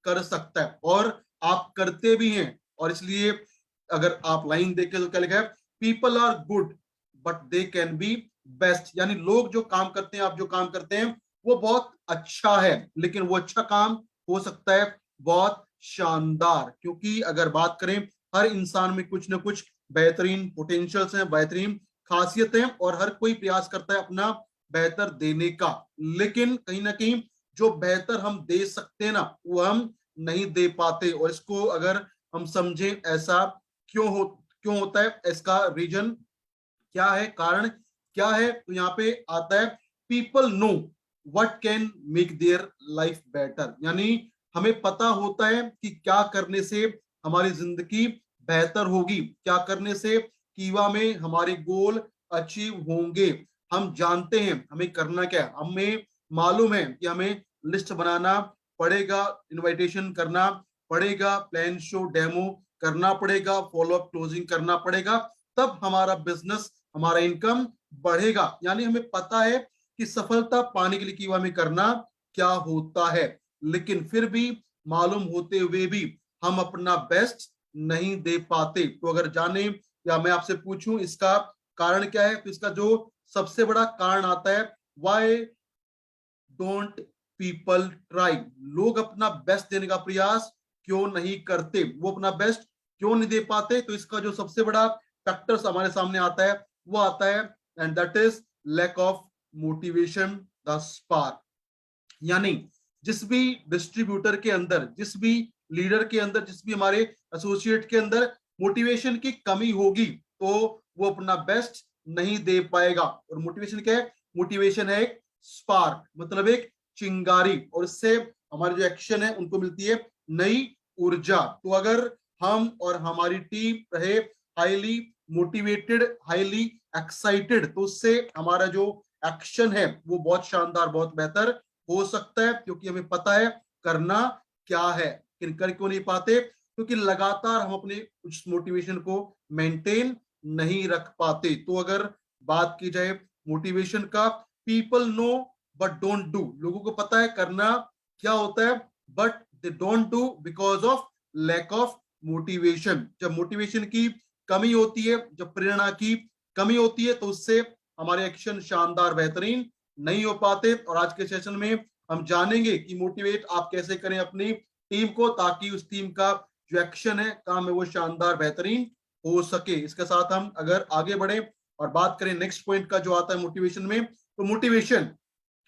कर सकता है, और आप करते भी हैं। और इसलिए अगर आप लाइन देखें तो क्या लिखा है, people are good but they can be best. यानी लोग जो काम करते हैं, आप जो काम करते हैं, वो बहुत अच्छा है, लेकिन वो अच्छा काम हो सकता है बहुत शानदार। क्योंकि अगर बात करें, हर इंसान में कुछ ना कुछ बेहतरीन पोटेंशियल्स हैं, बेहतरीन खासियतें हैं, और हर कोई प्रयास करता है अपना बेहतर देने का। लेकिन कहीं ना कहीं जो बेहतर हम दे सकते हैं ना, वो हम नहीं दे पाते। और इसको अगर हम समझें, ऐसा क्यों होता है, इसका रीजन क्या है, कारण क्या है, तो यहाँ पे आता है, people know what can make their life better. यानी हमें पता होता है कि क्या करने से हमारी जिंदगी बेहतर होगी, क्या करने से कीवा में हमारे गोल अचीव होंगे। हम जानते हैं हमें करना क्या है, हमें मालूम है कि हमें लिस्ट बनाना पड़ेगा, इनविटेशन करना पड़ेगा, प्लान शो डेमो करना पड़ेगा, फॉलो अप क्लोजिंग करना पड़ेगा, तब हमारा बिजनेस, हमारा इनकम बढ़ेगा। यानी हमें पता है कि सफलता पाने के लिए कीवा में करना क्या होता है, लेकिन फिर भी मालूम होते हुए भी हम अपना बेस्ट नहीं दे पाते। तो अगर जाने, या मैं आपसे पूछूं इसका कारण क्या है, तो इसका जो सबसे बड़ा कारण आता है, वाई डोंट पीपल ट्राई। लोग अपना बेस्ट देने का प्रयास क्यों नहीं करते, वो अपना बेस्ट क्यों नहीं दे पाते। तो इसका जो सबसे बड़ा फैक्टर्स हमारे सामने आता है, वो आता है, and that is lack of motivation, the spark. यानी जिस भी डिस्ट्रीब्यूटर के अंदर, जिस भी लीडर के अंदर, जिस भी हमारे एसोसिएट के अंदर मोटिवेशन की कमी होगी, तो वो अपना बेस्ट नहीं दे पाएगा। और मोटिवेशन क्या है, मोटिवेशन है एक स्पार्क, मतलब एक चिंगारी, और इससे हमारे जो एक्शन है उनको मिलती है नई ऊर्जा। तो अगर हम और हमारी टीम रहे हाईली मोटिवेटेड, हाईली एक्साइटेड, तो उससे हमारा जो एक्शन है वो बहुत शानदार, बहुत बेहतर हो सकता है। क्योंकि हमें पता है करना क्या है, लेकिन कर क्यों नहीं पाते, क्योंकि लगातार हम अपने उस मोटिवेशन को मेंटेन नहीं रख पाते। तो अगर बात की जाए मोटिवेशन का, people know but don't do. लोगों को पता है करना क्या होता है, but they don't do because of lack of motivation. जब मोटिवेशन की कमी होती है, जब प्रेरणा की कमी होती है, तो उससे हमारे एक्शन शानदार, बेहतरीन नहीं हो पाते। और आज के सेशन में हम जानेंगे कि मोटिवेट आप कैसे करें अपनी टीम को, ताकि उस टीम का जो एक्शन है, काम है, वो शानदार, बेहतरीन हो सके। इसके साथ हम अगर आगे बढ़े और बात करें नेक्स्ट पॉइंट का, जो आता है मोटिवेशन में, तो मोटिवेशन,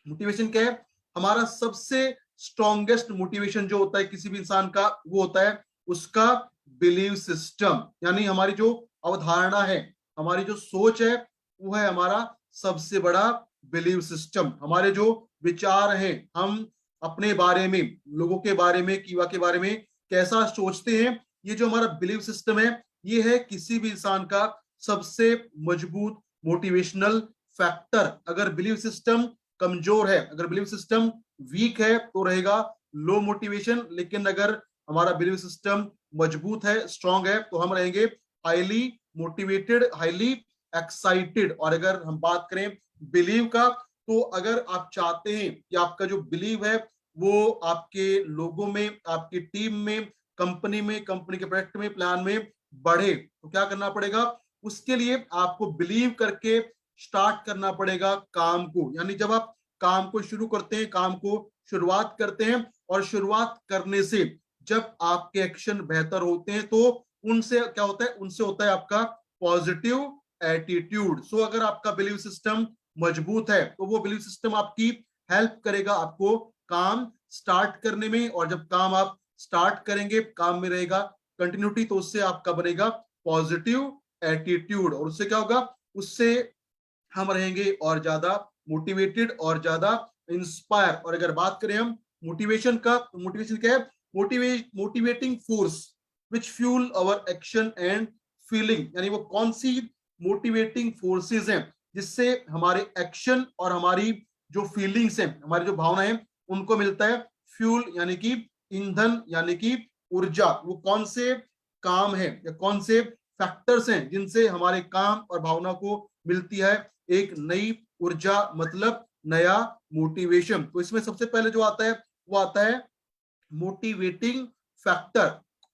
मोटिवेशन क्या है, हमारा सबसे स्ट्रॉन्गेस्ट मोटिवेशन जो होता है किसी भी इंसान का, वो होता है उसका बिलीव सिस्टम। यानी हमारी जो अवधारणा है, हमारी जो सोच है, वो है हमारा सबसे बड़ा बिलीव सिस्टम। हमारे जो विचार हैं, हम अपने बारे में, लोगों के बारे में, कीवा के बारे में कैसा सोचते हैं, ये जो हमारा बिलीव सिस्टम है, ये है किसी भी इंसान का सबसे मजबूत मोटिवेशनल फैक्टर। अगर बिलीव सिस्टम कमजोर है, अगर बिलीव सिस्टम वीक है, तो रहेगा लो मोटिवेशन। लेकिन अगर हमारा बिलीव सिस्टम मजबूत है, स्ट्रांग है, तो हम रहेंगे हाईली मोटिवेटेड, हाईली एक्साइटेड। और अगर हम बात करें बिलीव का, तो अगर आप चाहते हैं कि आपका जो बिलीव है वो आपके लोगों में, आपकी टीम में, कंपनी में, कंपनी के प्रोडक्ट में, प्लान में बढ़े, तो क्या करना पड़ेगा, उसके लिए आपको बिलीव करके स्टार्ट करना पड़ेगा काम को। यानी जब आप काम को शुरू करते हैं, काम को शुरुआत करते हैं, और शुरुआत करने से जब आपके एक्शन बेहतर होते हैं, तो उनसे क्या होता है, उनसे होता है आपका पॉजिटिव एटीट्यूड। सो अगर आपका बिलीव सिस्टम मजबूत है, तो वो बिलीव सिस्टम आपकी हेल्प करेगा आपको काम स्टार्ट करने में। और जब काम आप स्टार्ट करेंगे, काम में रहेगा कंटिन्यूटी, तो उससे आपका बनेगा पॉजिटिव एटीट्यूड, और उससे क्या होगा, उससे हम रहेंगे और ज्यादा मोटिवेटेड और ज्यादा इंस्पायर। और अगर बात करें हम मोटिवेशन का, तो मोटिवेशन क्या है, motivating force which fuel our action and feeling. यानी वो कौन सी मोटिवेटिंग फोर्सेस हैं जिससे हमारे एक्शन और हमारी जो फीलिंग्स हैं, हमारी जो भावनाएं हैं, उनको मिलता है फ्यूल, यानी कि ईंधन, यानी कि ऊर्जा। वो कौन से काम है या कौन से फैक्टर्स हैं जिनसे हमारे काम और भावना को मिलती है एक नई ऊर्जा, मतलब नया मोटिवेशन। तो इसमें सबसे पहले जो आता है, वो आता है मोटिवेटिंग फैक्टर।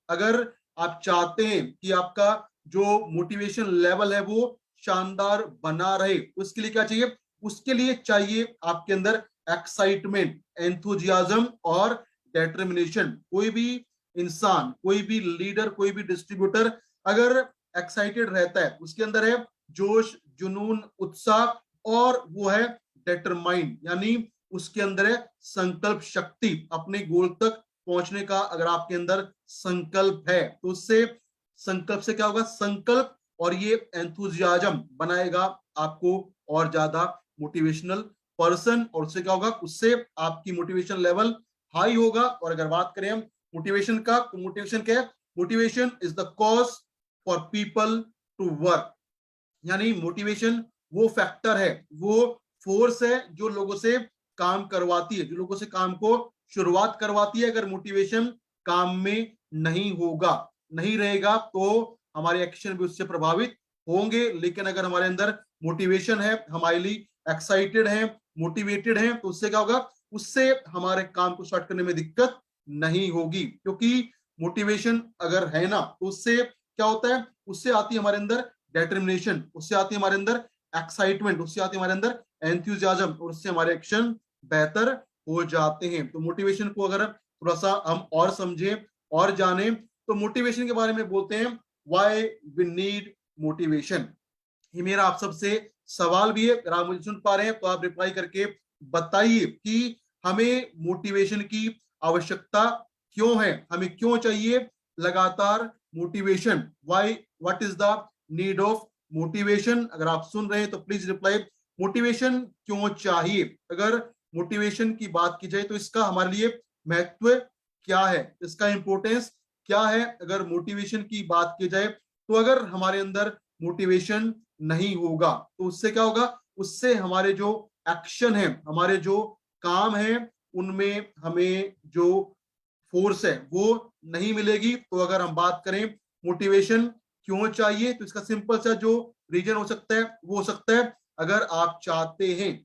अगर आप चाहते हैं कि आपका जो मोटिवेशन लेवल है वो शानदार बना रहे, उसके लिए क्या चाहिए? उसके लिए चाहिए आपके अंदर एक्साइटमेंट, एंथुजियाज्म और डेटर्मिनेशन। कोई भी इंसान, कोई भी लीडर, कोई भी डिस्ट्रीब्यूटर अगर एक्साइटेड रहता है, उसके अंदर है जोश, जुनून, उत्साह, और वो है डेटरमाइंड, यानी उसके अंदर है संकल्प शक्ति। अपने गोल तक पहुंचने का अगर आपके अंदर संकल्प है तो उससे, संकल्प से क्या होगा? संकल्प, और ये एंथुजियाज्म बनाएगा आपको और ज्यादा मोटिवेशनल पर्सन, और उससे क्या होगा? उससे आपकी मोटिवेशन लेवल हाई होगा। और अगर बात करें हम मोटिवेशन का, तो मोटिवेशन क्या है? Motivation is the cause for people to work, यानी मोटिवेशन वो फैक्टर है, वो फोर्स है जो लोगों से काम करवाती है, जो लोगों से काम को शुरुआत करवाती है। अगर मोटिवेशन काम में नहीं होगा, नहीं रहेगा, तो हमारे एक्शन भी उससे प्रभावित होंगे। लेकिन अगर हमारे अंदर मोटिवेशन है, हम हाईली एक्साइटेड हैं, मोटिवेटेड हैं, तो उससे क्या होगा? उससे हमारे काम को स्टार्ट करने में दिक्कत नहीं होगी, क्योंकि मोटिवेशन अगर है ना, तो उससे क्या होता है? उससे आती है हमारे अंदर डेटर्मिनेशन, उससे आती है हमारे अंदर एक्साइटमेंट, उससे आती है हमारे अंदर एंथुजियाज्म, और उससे हमारे एक्शन बेहतर हो जाते हैं। तो मोटिवेशन को अगर थोड़ा सा हम और समझें और जाने, तो मोटिवेशन के बारे में बोलते हैं व्हाई वी नीड मोटिवेशन। ये मेरा आप सबसे सवाल भी है। अगर आप मुझे सुन पा रहे हैं तो आप रिप्लाई करके बताइए कि हमें मोटिवेशन की आवश्यकता क्यों है, हमें क्यों चाहिए लगातार motivation? Why, what is the need of motivation? अगर आप सुन रहे हैं तो प्लीज रिप्लाई, मोटिवेशन क्यों चाहिए? अगर मोटिवेशन की बात की जाए तो इसका हमारे लिए महत्व क्या है, इसका इंपॉर्टेंस क्या है? अगर मोटिवेशन की बात की जाए तो अगर हमारे अंदर मोटिवेशन नहीं होगा तो उससे क्या होगा? उससे हमारे जो एक्शन है, हमारे जो काम है, उनमें हमें जो फोर्स है वो नहीं मिलेगी। तो अगर हम बात करें मोटिवेशन क्यों चाहिए, तो इसका सिंपल सा जो रीजन हो सकता है वो हो सकता है, अगर आप चाहते हैं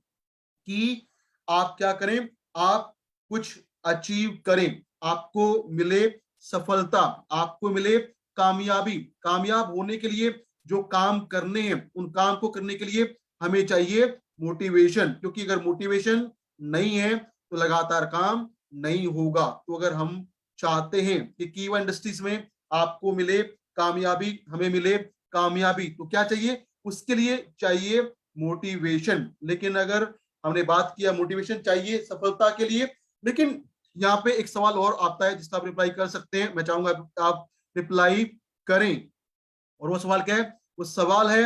कि आप क्या करें, आप कुछ अचीव करें, आपको मिले सफलता, आपको मिले कामयाबी। कामयाब होने के लिए जो काम करने हैं, उन काम को करने के लिए हमें चाहिए मोटिवेशन, क्योंकि अगर मोटिवेशन नहीं है तो लगातार काम नहीं होगा। तो अगर हम चाहते हैं कि कीवा इंडस्ट्रीज में आपको मिले कामयाबी, हमें मिले कामयाबी, तो क्या चाहिए? उसके लिए चाहिए मोटिवेशन। लेकिन अगर हमने बात किया मोटिवेशन चाहिए सफलता के लिए, लेकिन यहाँ पे एक सवाल और आता है जिसका आप रिप्लाई कर सकते हैं। मैं चाहूंगा आप रिप्लाई करें, और वो सवाल क्या है? वो सवाल है,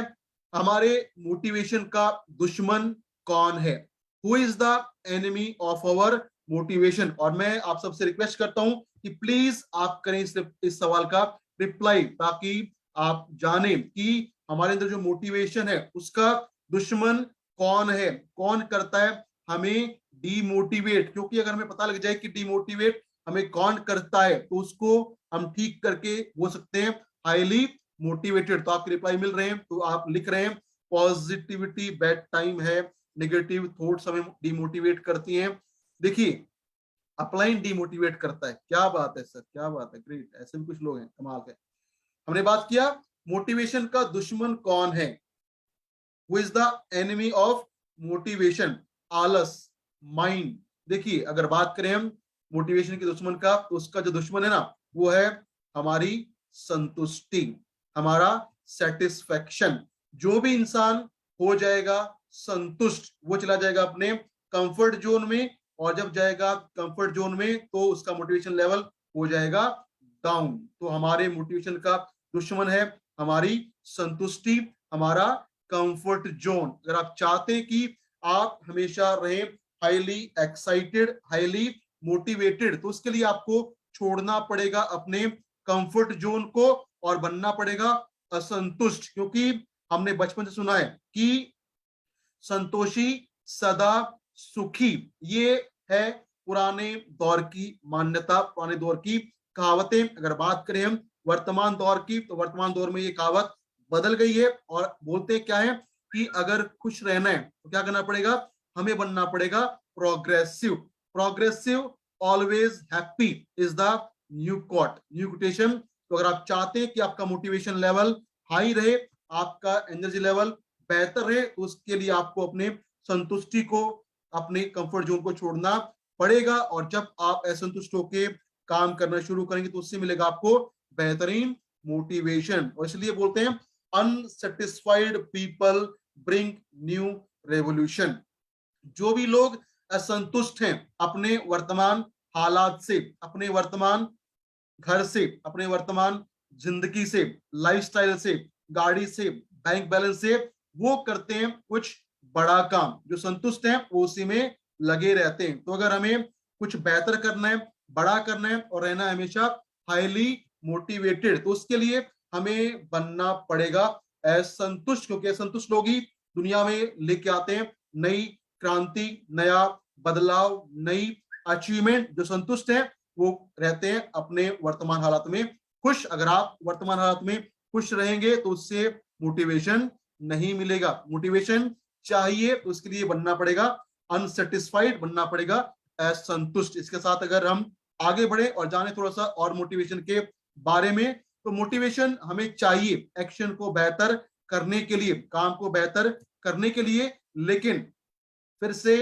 हमारे मोटिवेशन का दुश्मन कौन है? Who is the enemy of our motivation? और मैं आप सबसे रिक्वेस्ट करता हूं कि प्लीज आप करें इस सवाल का रिप्लाई, ताकि आप जाने कि हमारे अंदर जो मोटिवेशन है उसका दुश्मन कौन है, कौन करता है हमें डीमोटिवेट। क्योंकि अगर हमें पता लग जाए कि डीमोटिवेट हमें कौन करता है, तो उसको हम ठीक करके हो सकते हैं हाईली मोटिवेटेड। तो आपके रिप्लाई मिल रहे हैं, तो आप लिख रहे हैं पॉजिटिविटी बैड टाइम है, नेगेटिव थॉट्स हमें डिमोटिवेट करती हैं। देखिए, अपलाइन डिमोटिवेट करता है। क्या बात है सर, क्या बात है, ग्रेट। ऐसे भी कुछ लोग हैं, कमाल के। हमने बात किया मोटिवेशन का दुश्मन कौन है, who is the enemy of motivation? आलस, माइंड। देखिए, अगर बात करें हम मोटिवेशन के दुश्मन का, तो उसका जो दुश्मन है ना, वो है हमारी संतुष्टि, हमारा सेटिस्फेक्शन। जो भी इंसान हो जाएगा संतुष्ट, वो चला जाएगा अपने कंफर्ट जोन में, और जब जाएगा कंफर्ट जोन में तो उसका मोटिवेशन लेवल हो जाएगा डाउन। तो हमारे मोटिवेशन का दुश्मन है हमारी संतुष्टि, हमारा कंफर्ट जोन। अगर आप चाहते हैं कि आप हमेशा रहें हाईली एक्साइटेड, हाईली मोटिवेटेड, तो उसके लिए आपको छोड़ना पड़ेगा अपने कंफर्ट जोन को और बनना पड़ेगा असंतुष्ट। क्योंकि हमने बचपन से सुना है कि संतोषी सदा सुखी, ये है पुराने दौर की मान्यता, पुराने दौर की कहावतें। अगर बात करें हम वर्तमान दौर की, तो वर्तमान दौर में ये कहावत बदल गई है, और बोलते क्या है कि अगर खुश रहना है तो क्या करना पड़ेगा? हमें बनना पड़ेगा progressive. Progressive always happy is the new quotation. तो अगर आप चाहते हैं कि आपका मोटिवेशन लेवल हाई रहे, आपका एनर्जी लेवल बेहतर रहे, तो उसके लिए आपको अपने संतुष्टि को, अपने कंफर्ट जोन को छोड़ना पड़ेगा। और जब आप असंतुष्ट होके काम करना शुरू करेंगे तो उससे मिलेगा आपको बेहतरीन मोटिवेशन। और इसलिए बोलते हैं unsatisfied people bring new revolution. जो भी लोग असंतुष्ट हैं अपने वर्तमान हालात से, अपने वर्तमान घर से, अपने वर्तमान जिंदगी से, लाइफस्टाइल से, गाड़ी से, बैंक बैलेंस से, वो करते हैं कुछ बड़ा काम। जो संतुष्ट हैं वो उसी में लगे रहते हैं। तो अगर हमें कुछ बेहतर करना है, बड़ा करना है और रहना है हमेशा हाईली मोटिवेटेड, तो उसके लिए हमें बनना पड़ेगा असंतुष्ट, क्योंकि असंतुष्ट लोग ही दुनिया में लेके आते हैं नई क्रांति, नया बदलाव, नई अचीवमेंट। जो संतुष्ट है वो रहते हैं अपने वर्तमान हालात में खुश। अगर आप वर्तमान हालात में खुश रहेंगे तो उससे मोटिवेशन नहीं मिलेगा। मोटिवेशन चाहिए तो उसके लिए बनना पड़ेगा अनसेटिस्फाइड, बनना पड़ेगा असंतुष्ट। इसके साथ अगर हम आगे बढ़े और जाने थोड़ा सा और मोटिवेशन के बारे में, तो मोटिवेशन हमें चाहिए एक्शन को बेहतर करने के लिए, काम को बेहतर करने के लिए। लेकिन फिर से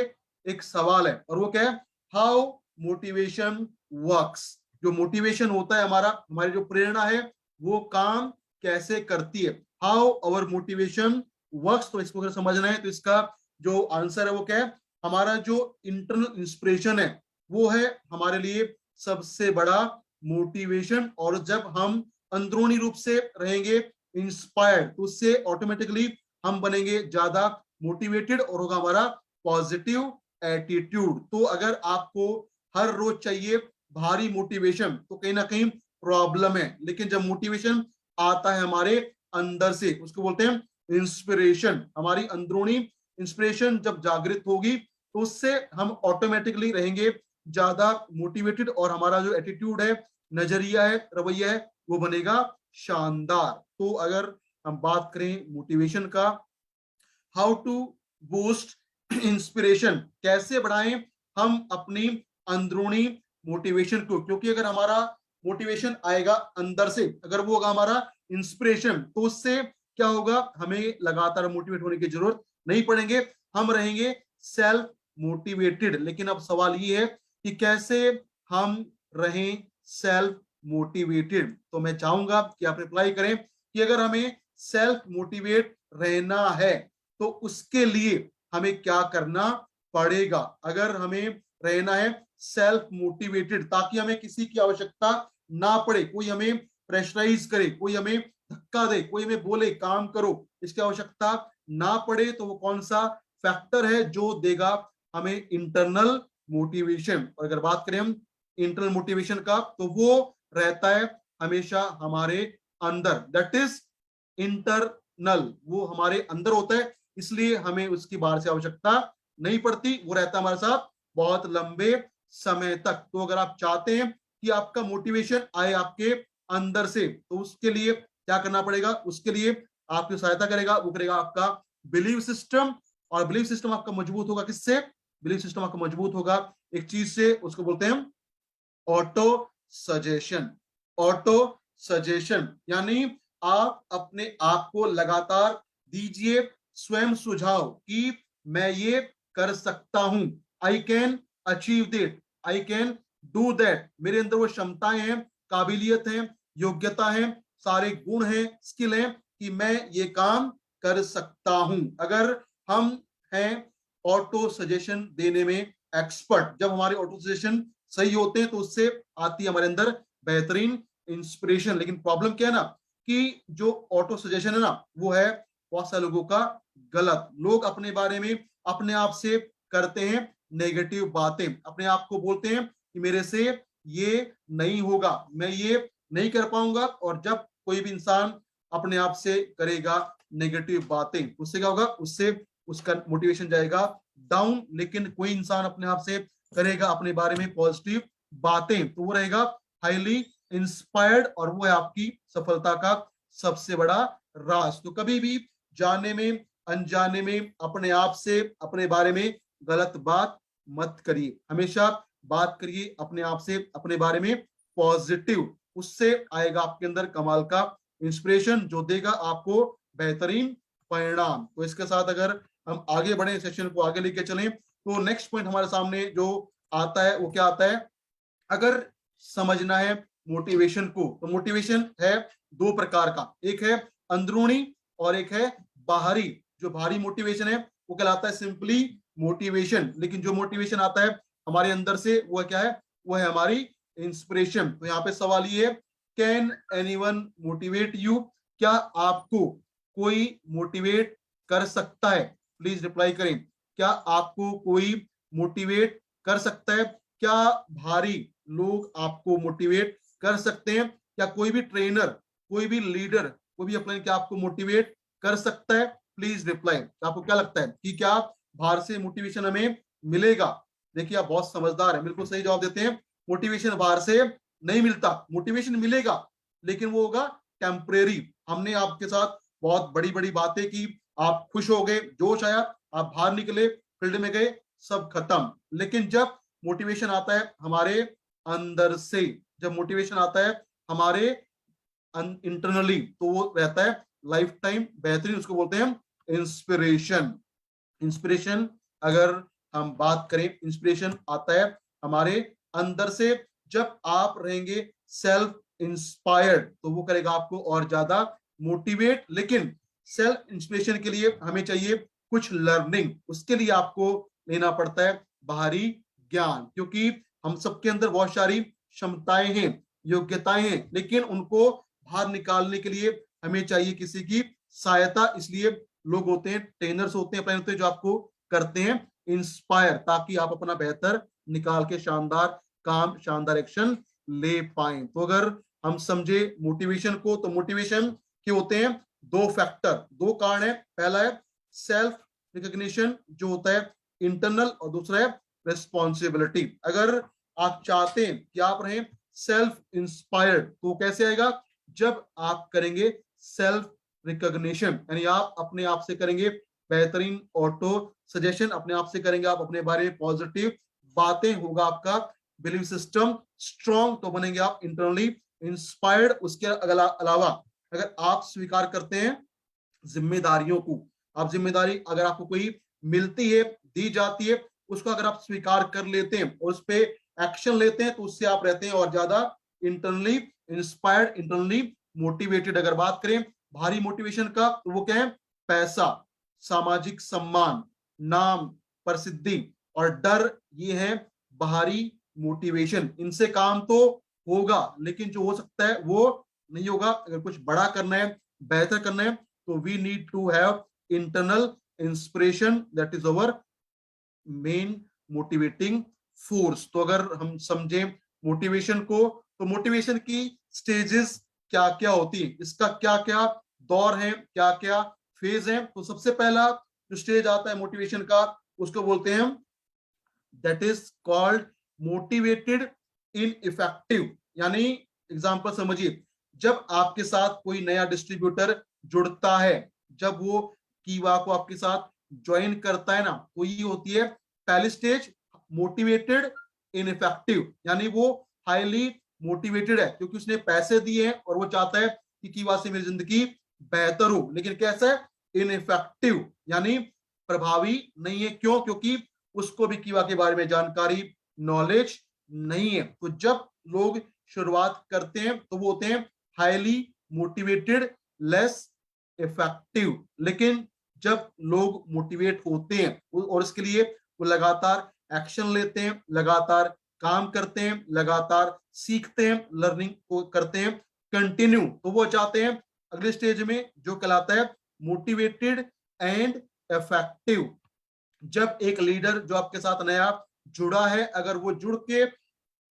एक सवाल है और वो क्या है, हाउ मोटिवेशन वर्क्स। जो मोटिवेशन होता है हमारा, हमारी जो प्रेरणा है वो काम कैसे करती है, हाउ अवर मोटिवेशन वर्क्स। तो इसको अगर समझना है तो इसका जो आंसर है वो क्या है, हमारा जो इंटरनल इंस्पिरेशन है वो है हमारे लिए सबसे बड़ा मोटिवेशन। और जब हम अंदरूनी रूप से रहेंगे इंस्पायर्ड तो उससे ऑटोमेटिकली हम बनेंगे ज्यादा मोटिवेटेड और होगा हमारा पॉजिटिव एटीट्यूड। तो अगर आपको हर रोज चाहिए भारी मोटिवेशन तो कहीं ना कहीं प्रॉब्लम है। लेकिन जब मोटिवेशन आता है हमारे अंदर से, उसको बोलते हैं इंस्पिरेशन, हमारी अंदरूनी इंस्पिरेशन जब जागृत होगी तो उससे हम ऑटोमेटिकली रहेंगे ज्यादा मोटिवेटेड और हमारा जो एटीट्यूड है, नजरिया है, रवैया है, वो बनेगा शानदार। तो अगर हम बात करें मोटिवेशन का, हाउ टू बूस्ट इंस्पिरेशन, कैसे बढ़ाएं हम अपनी अंदरूनी मोटिवेशन को। क्योंकि अगर हमारा मोटिवेशन आएगा अंदर से, अगर वो होगा हमारा इंस्पिरेशन, तो उससे क्या होगा, हमें लगातार मोटिवेट होने की जरूरत नहीं पड़ेंगे, हम रहेंगे सेल्फ मोटिवेटेड। लेकिन अब सवाल ये है कि कैसे हम रहें सेल्फ मोटिवेटेड। तो मैं चाहूंगा कि आप रिप्लाई करें कि अगर हमें सेल्फ मोटिवेट रहना है तो उसके लिए हमें क्या करना पड़ेगा। अगर हमें रहना है सेल्फ मोटिवेटेड ताकि हमें किसी की आवश्यकता ना पड़े, कोई हमें प्रेशराइज करे, कोई हमें धक्का दे, कोई हमें बोले काम करो, इसकी आवश्यकता ना पड़े, तो वो कौन सा फैक्टर है जो देगा हमें इंटरनल मोटिवेशन। और अगर बात करें हम इंटरनल मोटिवेशन का, तो वो रहता है हमेशा हमारे अंदर, दैट इज इंटरनल, वो हमारे अंदर होता है, इसलिए हमें उसकी बाहर से आवश्यकता नहीं पड़ती, वो रहता है हमारे साथ बहुत लंबे समय तक। तो अगर आप चाहते हैं कि आपका मोटिवेशन आए आपके अंदर से, तो उसके लिए क्या करना पड़ेगा, उसके लिए आपकी सहायता करेगा, वो करेगा आपका बिलीव सिस्टम। और बिलीव सिस्टम आपका मजबूत होगा किससे, बिलीव सिस्टम आपका मजबूत होगा एक चीज से, उसको बोलते हैं ऑटो सजेशन। ऑटो सजेशन यानी आप अपने आप को लगातार दीजिए स्वयं सुझाव कि मैं ये कर सकता हूं, I can achieve that, I can do that. मेरे अंदर वो क्षमताएं हैं, काबिलियत है, योग्यता है, सारे गुण हैं, स्किल है कि मैं ये काम कर सकता हूं। अगर हम हैं ऑटो सजेशन देने में एक्सपर्ट, जब हमारे ऑटो सजेशन सही होते हैं तो उससे आती है हमारे अंदर बेहतरीन इंस्पिरेशन। लेकिन प्रॉब्लम क्या है ना, कि जो ऑटो सजेशन है ना वो है बहुत सारे लोगों का गलत। लोग अपने बारे में अपने आप से करते हैं नेगेटिव बातें, अपने आप को बोलते हैं कि मेरे से ये नहीं होगा, मैं ये नहीं कर पाऊंगा। और जब कोई भी इंसान अपने आप से करेगा नेगेटिव बातें, उससे क्या होगा, उससे उसका मोटिवेशन जाएगा डाउन। लेकिन कोई इंसान अपने आप से करेगा अपने बारे में पॉजिटिव बातें तो वो रहेगा हाईली इंस्पायर्ड, और वो है आपकी सफलता का सबसे बड़ा राज। तो कभी भी जाने में अनजाने में अपने आप से, अपने बारे में गलत बात मत करिए, हमेशा बात करिए अपने आप से, अपने बारे में पॉजिटिव, उससे आएगा आपके अंदर कमाल का इंस्पिरेशन जो देगा आपको बेहतरीन परिणाम। तो इसके साथ अगर हम आगे बढ़े, सेशन को आगे लेके चलें, तो नेक्स्ट पॉइंट हमारे सामने जो आता है वो क्या आता है, अगर समझना है मोटिवेशन को, तो मोटिवेशन है दो प्रकार का, एक है अंदरूनी और एक है बाहरी। जो बाहरी मोटिवेशन है वो कहलाता है सिंपली मोटिवेशन, लेकिन जो मोटिवेशन आता है हमारे अंदर से वो क्या है, वो है हमारी इंस्पिरेशन। तो यहाँ पे सवाल ये है, कैन एनीवन मोटिवेट यू, क्या आपको कोई मोटिवेट कर सकता है? प्लीज रिप्लाई करें, क्या आपको कोई मोटिवेट कर सकता है? क्या भारी लोग आपको मोटिवेट कर सकते हैं? क्या कोई भी ट्रेनर, कोई भी लीडर, कोई भी अपने क्या आपको मोटिवेट कर सकता है? Please reply. आपको क्या लगता है कि क्या बाहर से मोटिवेशन हमें मिलेगा? देखिए आप बहुत समझदार है, बिल्कुल सही जवाब देते हैं। मोटिवेशन बाहर से नहीं मिलता, मोटिवेशन मिलेगा लेकिन वो होगा टेम्परेरी। हमने आपके साथ बहुत बड़ी बड़ी बातें की, आप खुश हो गए, जोश आया, आप बाहर निकले, फील्ड में गए, सब खत्म। लेकिन जब मोटिवेशन आता है हमारे अंदर से, जब मोटिवेशन आता है हमारे इंटरनली, तो वो रहता है लाइफ टाइम बेहतरीन, उसको बोलते हैं हम इंस्पिरेशन। इंस्पिरेशन अगर हम बात करें, इंस्पिरेशन आता है हमारे अंदर से। जब आप रहेंगे सेल्फ इंस्पायर्ड तो वो करेगा आपको और ज्यादा मोटिवेट। लेकिन सेल्फ इंस्पिरेशन के लिए हमें चाहिए कुछ लर्निंग, उसके लिए आपको लेना पड़ता है बाहरी ज्ञान, क्योंकि हम सबके अंदर बहुत सारी क्षमताएं हैं, योग्यताएं हैं, लेकिन उनको बाहर निकालने के लिए हमें चाहिए किसी की सहायता। इसलिए लोग होते हैं, ट्रेनर्स होते हैं, होते हैं जो आपको करते हैं इंस्पायर, ताकि आप अपना बेहतर निकाल के शानदार काम, शानदार एक्शन ले पाए। तो अगर हम समझे मोटिवेशन को, तो मोटिवेशन के होते हैं दो फैक्टर, दो कारण है। पहला है सेल्फ रिकॉग्निशन जो होता है इंटरनल, और दूसरा है रिस्पॉन्सिबिलिटी। अगर आप चाहते हैं कि आप रहें सेल्फ इंस्पायर्ड तो कैसे आएगा, जब आप करेंगे सेल्फ रिकॉग्निशन, यानी आप अपने आप से करेंगे बेहतरीन ऑटो सजेशन, अपने आप से करेंगे आप अपने बारे में पॉजिटिव बातें, होगा आपका बिलीव सिस्टम स्ट्रॉन्ग, तो बनेंगे आप इंटरनली इंस्पायर्ड। उसके अलावा अगर आप स्वीकार करते हैं जिम्मेदारियों को, आप जिम्मेदारी अगर आपको कोई मिलती है, दी जाती है, उसको अगर आप स्वीकार कर लेते हैं और उस पर एक्शन लेते हैं, तो उससे आप रहते हैं और ज्यादा इंटरनली इंस्पायर्ड, इंटरनली मोटिवेटेड। अगर बात करें भारी मोटिवेशन का, तो वो क्या है, पैसा, सामाजिक सम्मान, नाम, प्रसिद्धि और डर, ये है बाहरी मोटिवेशन। इनसे काम तो होगा लेकिन जो हो सकता है वो नहीं होगा। अगर कुछ बड़ा करना है, बेहतर करना है, तो we need to have internal inspiration, that is our main motivating force. तो अगर हम समझें मोटिवेशन को, तो मोटिवेशन की स्टेजेस क्या क्या होती है, इसका क्या क्या दौर है, क्या क्या फेज है। तो सबसे पहला जो स्टेज आता है मोटिवेशन का, उसको बोलते हैं हम, that is called motivated in effective. यानी एग्जांपल समझिए, जब आपके साथ कोई नया डिस्ट्रीब्यूटर जुड़ता है, जब वो कीवा को आपके साथ ज्वाइन करता है ना, तो ये होती है पहली स्टेज मोटिवेटेड इन इफेक्टिव। यानी वो हाईली मोटिवेटेड है क्योंकि उसने पैसे दिए हैं और वो चाहता है कि कीवा से मेरी जिंदगी बेहतर हो, लेकिन कैसा है, इनइफेक्टिव, यानी प्रभावी नहीं है। क्यों? क्योंकि उसको भी कीवा के बारे में जानकारी, नॉलेज नहीं है। तो जब लोग शुरुआत करते हैं तो वो होते हैं हाईली मोटिवेटेड, लेस इफेक्टिव। लेकिन जब लोग मोटिवेट होते हैं और इसके लिए वो लगातार एक्शन लेते हैं, लगातार काम करते हैं, लगातार सीखते हैं, लर्निंग को करते हैं कंटिन्यू, तो वो चाहते हैं अगले स्टेज में जो कहलाता है मोटिवेटेड एंड इफेक्टिव। जब एक लीडर जो आपके साथ नया जुड़ा है, अगर वो जुड़ के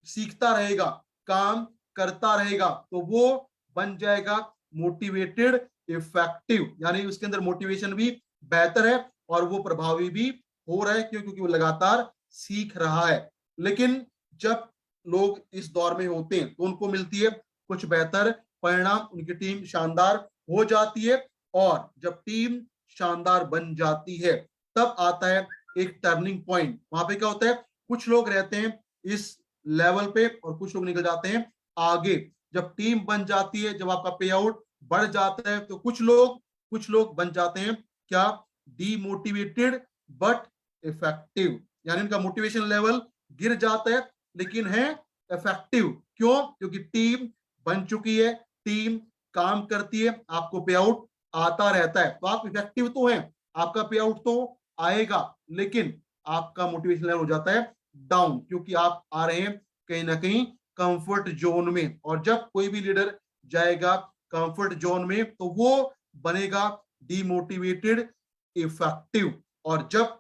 सीखता रहेगा, काम करता रहेगा, तो वो बन जाएगा मोटिवेटेड इफेक्टिव। यानी उसके अंदर मोटिवेशन भी बेहतर है और वो प्रभावी भी हो रहा है, क्योंकि वो लगातार सीख रहा है। लेकिन जब लोग इस दौर में होते हैं तो उनको मिलती है कुछ बेहतर परिणाम, उनकी टीम शानदार हो जाती है, और जब टीम शानदार बन जाती है तब आता है एक टर्निंग पॉइंट। वहां पे क्या होता है, कुछ लोग रहते हैं इस लेवल पे और कुछ लोग निकल जाते हैं आगे। जब टीम बन जाती है, जब आपका पे आउट बढ़ जाता है, तो कुछ लोग बन जाते हैं क्या, डीमोटिवेटेड बट इफेक्टिव, यानी उनका मोटिवेशन लेवल गिर जाता है लेकिन है इफेक्टिव। क्यों? क्योंकि टीम बन चुकी है, टीम काम करती है, आपको पे आउट आता रहता है, तो आप इफेक्टिव तो हैं, आपका पे आउट तो आएगा, लेकिन आपका मोटिवेशन लेवल हो जाता है डाउन, क्योंकि आप आ रहे हैं कहीं ना कहीं कंफर्ट जोन में। और जब कोई भी लीडर जाएगा कंफर्ट जोन में तो वो बनेगा डीमोटिवेटेड इफेक्टिव। और जब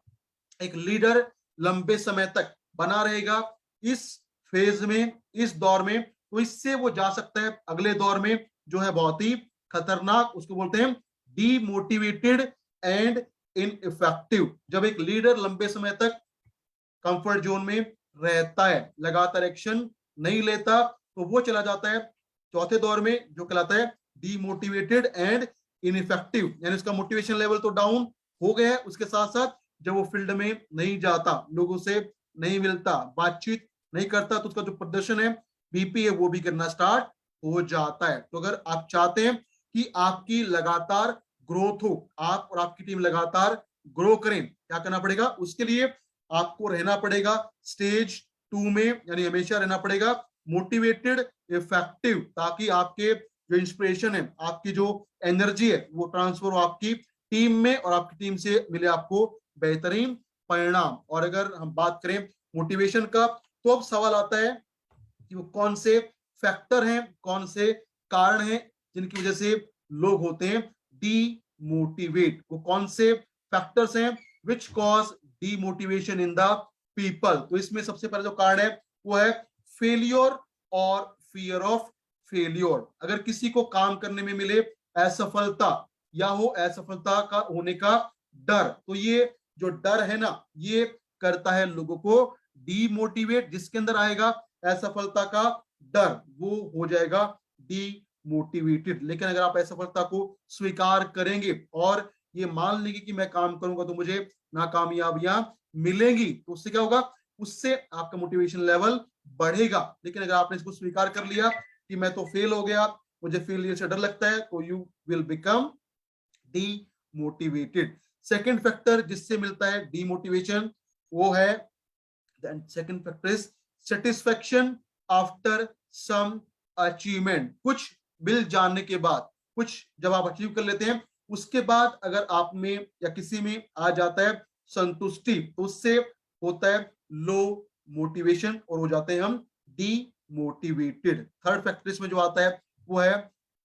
एक लीडर लंबे समय तक बना रहेगा इस फेज में, इस दौर में, तो इससे वो जा सकता है अगले दौर में जो है बहुत ही खतरनाक, उसको बोलते हैं डीमोटिवेटेड एंड इनइफेक्टिव। जब एक लीडर लंबे समय तक कंफर्ट जोन में रहता है, लगातार एक्शन नहीं लेता, तो वो चला जाता है चौथे दौर में जो कहलाता है डीमोटिवेटेड एंड इनइफेक्टिव, यानी उसका मोटिवेशन लेवल तो डाउन हो गया है, उसके साथ साथ जब वो फील्ड में नहीं जाता, लोगों से नहीं मिलता, बातचीत नहीं करता, तो उसका जो प्रदर्शन है, बीपी है, वो भी गिरना स्टार्ट हो जाता है। तो अगर आप चाहते हैं कि आपकी लगातार ग्रोथ हो, आप और आपकी टीम लगातार ग्रो करें, क्या करना पड़ेगा? उसके लिए आपको रहना पड़ेगा स्टेज 2 में, यानी हमेशा रहना पड़ेगा मोटिवेटेड इफेक्टिव, ताकि आपके जो इंस्पिरेशन है, आपकी जो एनर्जी है, वो ट्रांसफर हो आपकी टीम में और आपकी टीम से मिले आपको बेहतरीन परिणाम। और अगर हम बात करें मोटिवेशन का, तो अब सवाल आता है कि वो कौन से फैक्टर हैं, कौन से कारण हैं जिनकी वजह से लोग होते हैं डीमोटिवेट। वो कौन से फैक्टर्स हैं which cause demotivation in the people? तो इसमें सबसे पहले जो कारण है वो है फेलियर और फियर ऑफ फेलियर। अगर किसी को काम करने में मिले असफलता, या हो असफलता का होने का डर, तो ये जो डर है ना, ये करता है लोगों को डीमोटिवेट। जिसके अंदर आएगा असफलता का डर, वो हो जाएगा डीमोटिवेटेड। लेकिन अगर आप असफलता को स्वीकार करेंगे और ये मान लेंगे कि मैं काम करूंगा तो मुझे नाकामयाबियां मिलेंगी, तो उससे क्या होगा? उससे आपका मोटिवेशन लेवल बढ़ेगा। लेकिन अगर आपने इसको स्वीकार कर लिया कि मैं तो फेल हो गया, मुझे फेलियर से डर लगता है, तो you will become demotivated. Second factor जिससे मिलता है डीमोटिवेशन, वो है second factor is satisfaction after some achievement. कुछ मिल जाने के बाद, कुछ जब आप अचीव कर लेते हैं, उसके बाद अगर आप में या किसी में आ जाता है संतुष्टि, तो उससे होता है लो मोटिवेशन और हो जाते हैं हम डीमोटिवेटेड। थर्ड फैक्टर इसमें जो आता है वो है,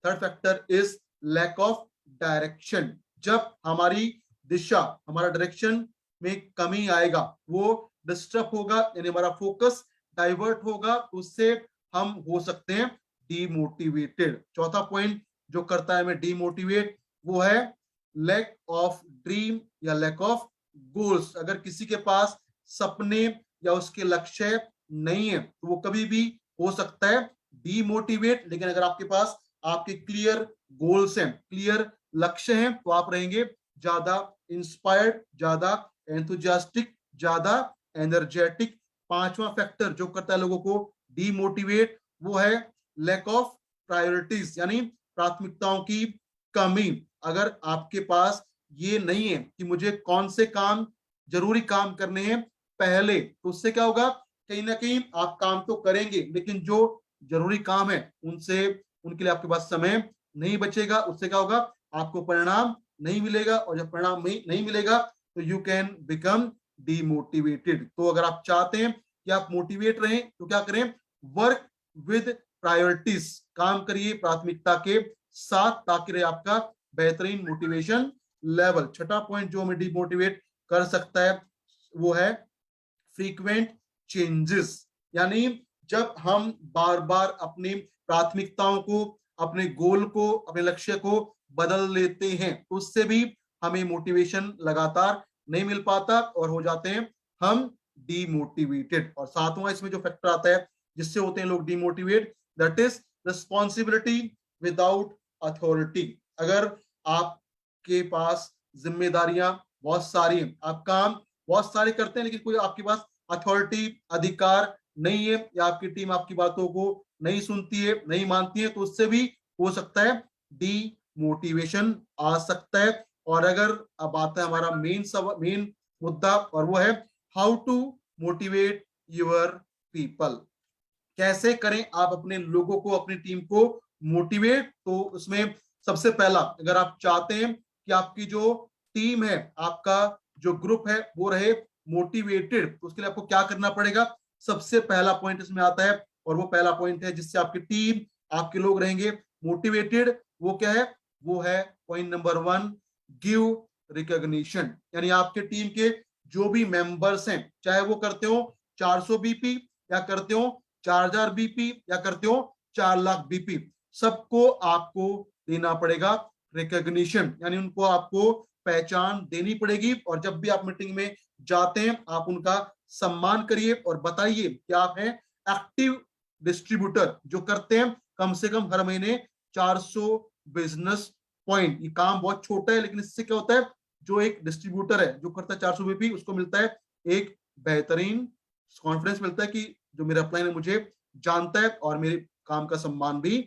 third factor is lack of direction. जब हमारी दिशा, हमारा डायरेक्शन में कमी आएगा, वो डिस्टर्ब होगा, यानी हमारा फोकस डाइवर्ट होगा, उससे हम हो सकते हैं डीमोटिवेटेड। चौथा पॉइंट जो करता है हमें डीमोटिवेट, वो है लैक ऑफ ड्रीम या लैक ऑफ गोल्स। अगर किसी के पास सपने या उसके लक्ष्य नहीं है, तो वो कभी भी हो सकता है डीमोटिवेट। लेकिन अगर आपके पास आपके क्लियर गोल्स हैं, क्लियर लक्ष्य हैं, तो आप रहेंगे ज्यादा इंस्पायर्ड, ज्यादा एंथुजियास्टिक, ज्यादा एनर्जेटिक। पांचवा फैक्टर जो करता है लोगों को डीमोटिवेट, वो है लैक ऑफ प्रायोरिटीज, यानी प्राथमिकताओं की कमी। अगर आपके पास ये नहीं है कि मुझे कौन से काम, जरूरी काम करने हैं पहले, तो उससे क्या होगा? कहीं ना कहीं आप काम तो करेंगे, लेकिन जो जरूरी काम है उनसे, उनके लिए आपके पास समय नहीं बचेगा। उससे क्या होगा? आपको परिणाम नहीं मिलेगा, और जब परिणाम नहीं मिलेगा तो यू कैन बिकम डीमोटिवेटेड। तो अगर आप चाहते हैं कि आप मोटिवेट रहें, तो क्या करें? वर्क विद प्रायोरिटीज, काम करिए प्राथमिकता के साथ, ताकि रहे आपका बेहतरीन मोटिवेशन लेवल। छठा पॉइंट जो हमें डिमोटिवेट कर सकता है वो है फ्रीक्वेंट चेंजेस, यानी जब हम बार बार अपनी प्राथमिकताओं को, अपने गोल को, अपने लक्ष्य को बदल लेते हैं, तो उससे भी हमें मोटिवेशन लगातार नहीं मिल पाता और हो जाते हैं हम डीमोटिवेटेड। और सातवां इसमें जो फैक्टर आता है जिससे होते हैं लोग demotivate, that is responsibility without authority. अगर आपके पास जिम्मेदारियां बहुत सारी हैं, आप काम बहुत सारे करते हैं, लेकिन कोई आपके पास अथॉरिटी, अधिकार नहीं है, या आपकी टीम आपकी बातों को नहीं सुनती है, नहीं मानती है, तो उससे भी हो सकता है डीमोटिवेशन आ सकता है। और अगर अब आता है हमारा मेन मुद्दा, और वो है how to motivate your people. कैसे करें आप अपने लोगों को, अपनी टीम को मोटिवेट। तो उसमें सबसे पहला, अगर आप चाहते हैं कि आपकी जो टीम है, आपका जो ग्रुप है वो रहे मोटिवेटेड, तो उसके लिए आपको क्या करना पड़ेगा। सबसे पहला पॉइंट इसमें आता है, और वो पहला पॉइंट है जिससे आपकी टीम, आपके लोग रहेंगे मोटिवेटेड। वो क्या है? वो है पॉइंट नंबर 1, गिव रिकॉग्निशन। यानी आपके टीम के जो भी मेंबर्स हैं, चाहे वो करते हो 400 बीपी, या करते हो 4000 बीपी, या करते हो 4 लाख बीपी, सबको आपको देना पड़ेगा रिकॉग्निशन, यानी उनको आपको पहचान देनी पड़ेगी। और जब भी आप मीटिंग में जाते हैं, आप उनका सम्मान करिए और बताइए कि आप हैं एक्टिव डिस्ट्रीब्यूटर, जो करते हैं कम से कम हर महीने 400 बिजनेस पॉइंट। ये काम बहुत छोटा है, लेकिन इससे क्या होता है, जो एक डिस्ट्रीब्यूटर है जो करता है 400 बीपी, उसको मिलता है एक बेहतरीन कॉन्फिडेंस मिलता है कि जो मेरा अपलाइन है मुझे जानता है और मेरे काम का सम्मान भी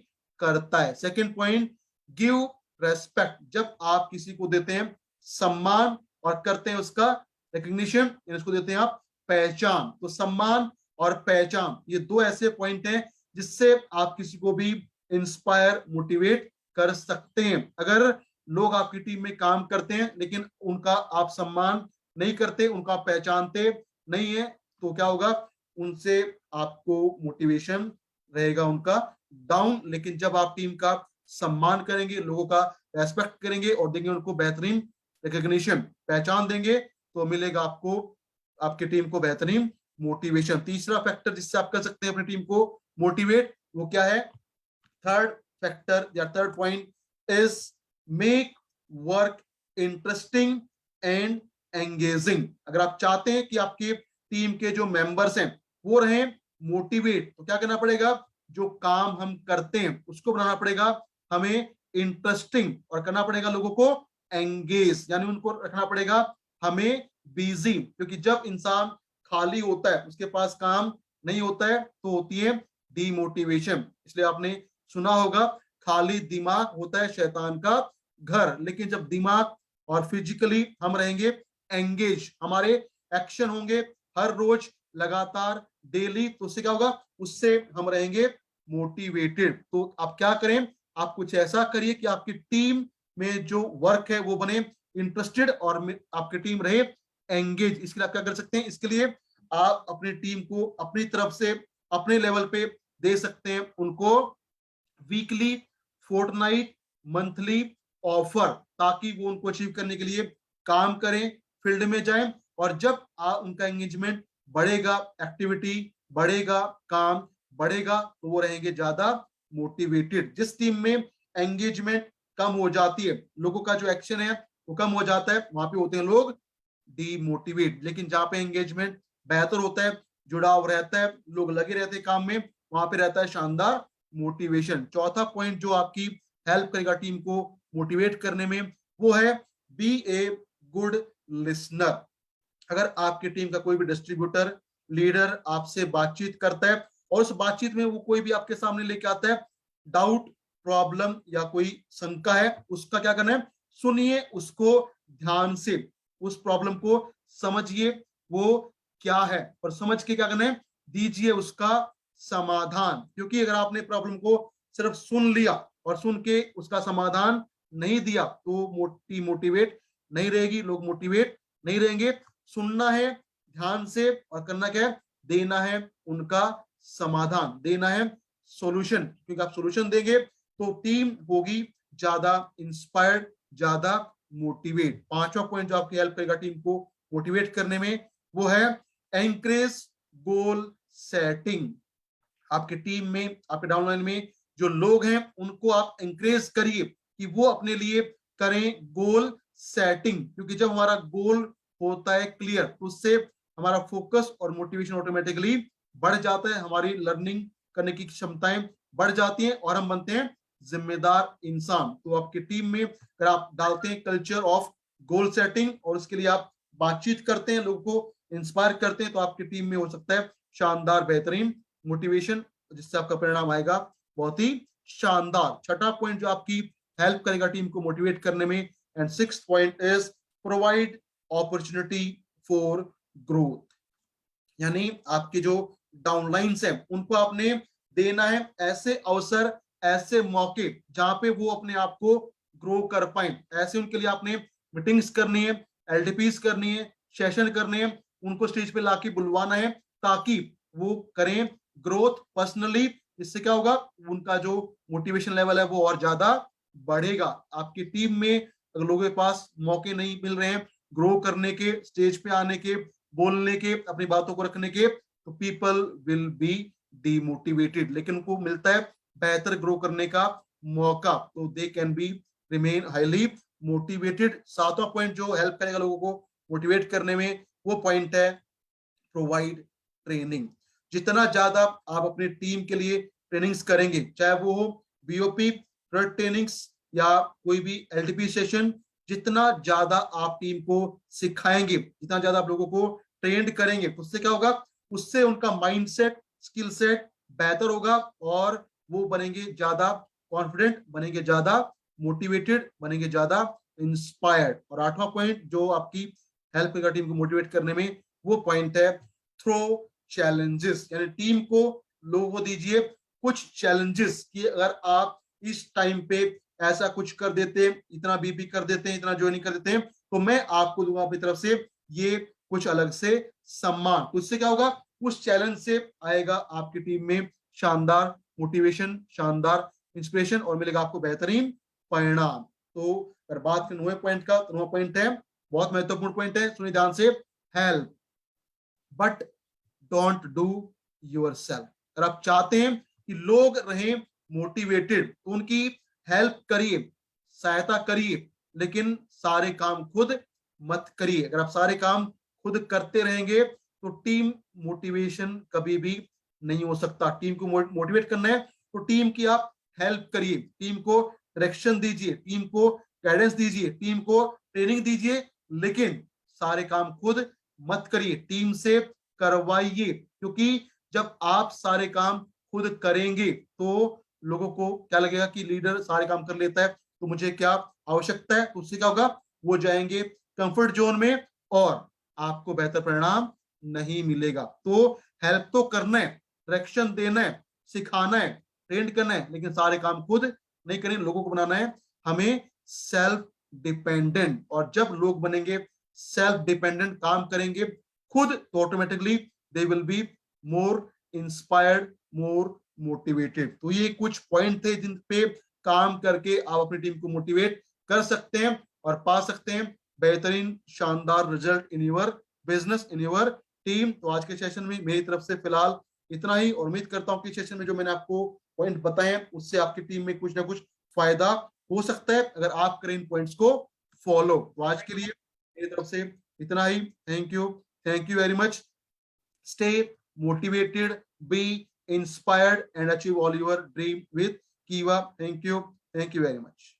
करता है। Second point, give respect. जब आप किसी को देते हैं सम्मान और करते हैं उसका रिकग्निशन, इसको देते हैं आप पहचान। तो सम्मान और पहचान, ये दो ऐसे पॉइंट हैं जिससे आप किसी को भी इंस्पायर, मोटिवेट कर सकते हैं। अगर लोग आपकी टीम में काम करते हैं लेकिन उनका आप सम्मान नहीं करते, उनका आप पहचानते नहीं है, तो क्या होगा, उनसे आपको मोटिवेशन रहेगा उनका डाउन। लेकिन जब आप टीम का सम्मान करेंगे, लोगों का रेस्पेक्ट करेंगे और देंगे उनको बेहतरीन रिकॉग्निशन, पहचान देंगे, तो मिलेगा आपको, आपकी टीम को बेहतरीन मोटिवेशन। तीसरा फैक्टर जिससे आप कर सकते हैं अपनी टीम को मोटिवेट, वो क्या है? थर्ड फैक्टर या third point is make work interesting and engaging. अगर आप चाहते हैं कि आपकी टीम के जो मेंबर्स हैं वो रहे मोटिवेट, तो क्या करना पड़ेगा, जो काम हम करते हैं उसको बनाना पड़ेगा हमें इंटरेस्टिंग, और करना पड़ेगा लोगों को एंगेज, यानी उनको रखना पड़ेगा हमें बिजी। क्योंकि जब इंसान खाली होता है, उसके पास काम नहीं होता है, तो होती है डीमोटिवेशन। इसलिए आपने सुना होगा, खाली दिमाग होता है शैतान का घर। लेकिन जब दिमाग और फिजिकली हम रहेंगे एंगेज, हमारे एक्शन होंगे हर रोज लगातार डेली, तो उससे क्या होगा, उससे हम रहेंगे मोटिवेटेड। तो आप क्या करें, आप कुछ ऐसा करिए कि आपकी टीम में जो वर्क है वो बने इंटरेस्टेड और आपकी टीम रहे एंगेज। इसके लिए आप क्या कर सकते हैं, इसके लिए आप अपनी टीम को अपनी तरफ से अपने लेवल पे दे सकते हैं उनको वीकली, फोर्टनाइट, मंथली ऑफर, ताकि वो उनको अचीव करने के लिए काम करें, फील्ड में जाएं। और जब उनका एंगेजमेंट बढ़ेगा, एक्टिविटी बढ़ेगा, काम बढ़ेगा, तो वो रहेंगे ज्यादा मोटिवेटेड। जिस टीम में एंगेजमेंट कम हो जाती है, लोगों का जो एक्शन है वो कम हो जाता है, वहां पे होते हैं लोग डीमोटिवेट। लेकिन जहां पे एंगेजमेंट बेहतर होता है, जुड़ाव रहता है, लोग लगे रहते हैं काम में, वहां पे रहता है शानदार मोटिवेशन। चौथा पॉइंट जो आपकी हेल्प करेगा टीम को मोटिवेट करने में, वो है बी ए गुड लिसनर। अगर आपकी टीम का कोई भी डिस्ट्रीब्यूटर, लीडर आपसे बातचीत करता है और उस बातचीत में वो कोई भी आपके सामने लेके आता है डाउट, प्रॉब्लम या कोई शंका है, उसका क्या करना है, सुनिए उसको ध्यान से, उस प्रॉब्लम को समझिए वो क्या है, और समझ के क्या करना है, दीजिए उसका समाधान। क्योंकि अगर आपने प्रॉब्लम को सिर्फ सुन लिया और सुन के उसका समाधान नहीं दिया, तो मोटिवेट नहीं रहेगी, लोग मोटिवेट नहीं रहेंगे। सुनना है ध्यान से, और करना क्या है, देना है उनका समाधान, देना है सॉल्यूशन। क्योंकि आप सॉल्यूशन देंगे तो टीम होगी ज्यादा इंस्पायर्ड, ज्यादा मोटिवेट। पांचवा पॉइंट जो आपकी हेल्प करेगा टीम को मोटिवेट करने में, वो है एंकरेज गोल सेटिंग। आपकी टीम में, आपके डाउनलाइन में जो लोग हैं, उनको आप एंकरेज करिए कि वो अपने लिए करें गोल सेटिंग। क्योंकि जब हमारा गोल होता है क्लियर, तो उससे हमारा फोकस और मोटिवेशन ऑटोमेटिकली बढ़ जाता है, हमारी लर्निंग करने की क्षमताएं बढ़ जाती हैं और हम बनते हैं जिम्मेदार इंसान। तो आपकी टीम में अगर आप डालते हैं कल्चर ऑफ गोल सेटिंग और उसके लिए आप बातचीत करते हैं, लोगों को इंस्पायर करते हैं, तो आपकी टीम में हो सकता है शानदार बेहतरीन मोटिवेशन, जिससे आपका परिणाम आएगा बहुत ही शानदार। छठा पॉइंट जो आपकी हेल्प करेगा टीम को मोटिवेट करने में, and sixth point is provide opportunity for growth. यानी आपके जो डाउनलाइंस है उनको आपने देना है ऐसे अवसर, ऐसे मौके जहां पे वो अपने आप को ग्रो कर पाए। ऐसे उनके लिए आपने मीटिंग्स करनी है, एलडीपीस करनी है, सेशन करने हैं, उनको स्टेज पे लाके बुलवाना है ताकि वो करें ग्रोथ पर्सनली। इससे क्या होगा, उनका जो मोटिवेशन लेवल है वो और ज्यादा बढ़ेगा। आपकी टीम में अगर लोगों के पास मौके नहीं मिल रहे हैं ग्रो करने के, स्टेज पे आने के, बोलने के, अपनी बातों को रखने के, तो पीपल विल बी डीमोटिवेटेड। लेकिन उनको मिलता है बेहतर ग्रो करने का मौका, तो दे can be remain highly motivated. सातवां पॉइंट जो हेल्प करेगा लोगों को मोटिवेट करने में, वो पॉइंट है प्रोवाइड ट्रेनिंग। जितना ज्यादा आप अपनी टीम के लिए ट्रेनिंग्स करेंगे, चाहे वो हो बीओपी ट्रेनिंग्स या कोई भी एलडीपी सेशन, जितना ज्यादा आप टीम को सिखाएंगे, जितना ज्यादा आप लोगों को ट्रेंड करेंगे, उससे क्या होगा, उससे उनका माइंडसेट, स्किल सेट बेहतर होगा और वो बनेंगे ज्यादा कॉन्फिडेंट, बनेंगे ज्यादा मोटिवेटेड, बनेंगे ज्यादा इंस्पायर्ड। और आठवां पॉइंट जो आपकी हेल्प करेगा टीम को मोटिवेट करने में, वो पॉइंट है थ्रो चैलेंजेस। यानी टीम को, लोगों को दीजिए कुछ चैलेंजेस कि अगर आप इस टाइम पे ऐसा कुछ कर देते हैं, इतना बीपी कर देते हैं, इतना ज्वाइनिंग कर देते हैं, तो मैं आपको दूंगा अपनी तरफ से ये कुछ अलग से सम्मान। तो इससे क्या होगा, उस चैलेंज से आएगा आपकी टीम में शानदार मोटिवेशन, शानदार इंस्पिरेशन और मिलेगा आपको बेहतरीन परिणाम। तो अगर बात करें 9वें पॉइंट का, तो 9वां पॉइंट है बहुत महत्वपूर्ण पॉइंट है, सुनिए ध्यान से, help but don't do yourself. अगर आप चाहते हैं कि लोग रहें मोटिवेटेड, तो उनकी हेल्प करिए, सहायता करिए, लेकिन सारे काम खुद मत करिए। अगर आप सारे काम खुद करते रहेंगे तो टीम मोटिवेशन कभी भी नहीं हो सकता। टीम को मोटिवेट करना है तो टीम की आप हेल्प करिए, टीम को डायरेक्शन दीजिए, टीम को गाइडेंस दीजिए, टीम को ट्रेनिंग दीजिए, लेकिन सारे काम खुद मत करिए, टीम से करवाइए। क्योंकि जब आप सारे काम खुद करेंगे तो लोगों को क्या लगेगा कि लीडर सारे काम कर लेता है, तो मुझे क्या आवश्यकता है, तो उससे क्या होगा, वो जाएंगे कंफर्ट जोन में और आपको बेहतर परिणाम नहीं मिलेगा। तो हेल्प तो करना है, डायरेक्शन देना है, सिखाना है, ट्रेंड करना है, लेकिन सारे काम खुद नहीं करें, लोगों को बनाना है हमें सेल्फ डिपेंडेंट। और जब लोग बनेंगे सेल्फ डिपेंडेंट, काम करेंगे खुद, तो automatically they will be more inspired, more motivated. तो ये कुछ पॉइंट थे जिन पे काम करके आप अपनी टीम को मोटिवेट कर सकते हैं और पा सकते हैं बेहतरीन शानदार result in your business, in your team. तो आज के सेशन में मेरी तरफ से फिलहाल इतना ही, और उम्मीद करता हूं कि सेशन में जो मैंने आपको पॉइंट बताए हैं उससे आपकी टीम में कुछ ना कुछ फायदा हो सकता है अगर आप करें इन पॉइंट्स को फॉलो। तो आज के लिए मेरी तरफ से इतना ही। Thank you very much. Stay motivated, be inspired and achieve all your dream with कीवा। Thank you very much.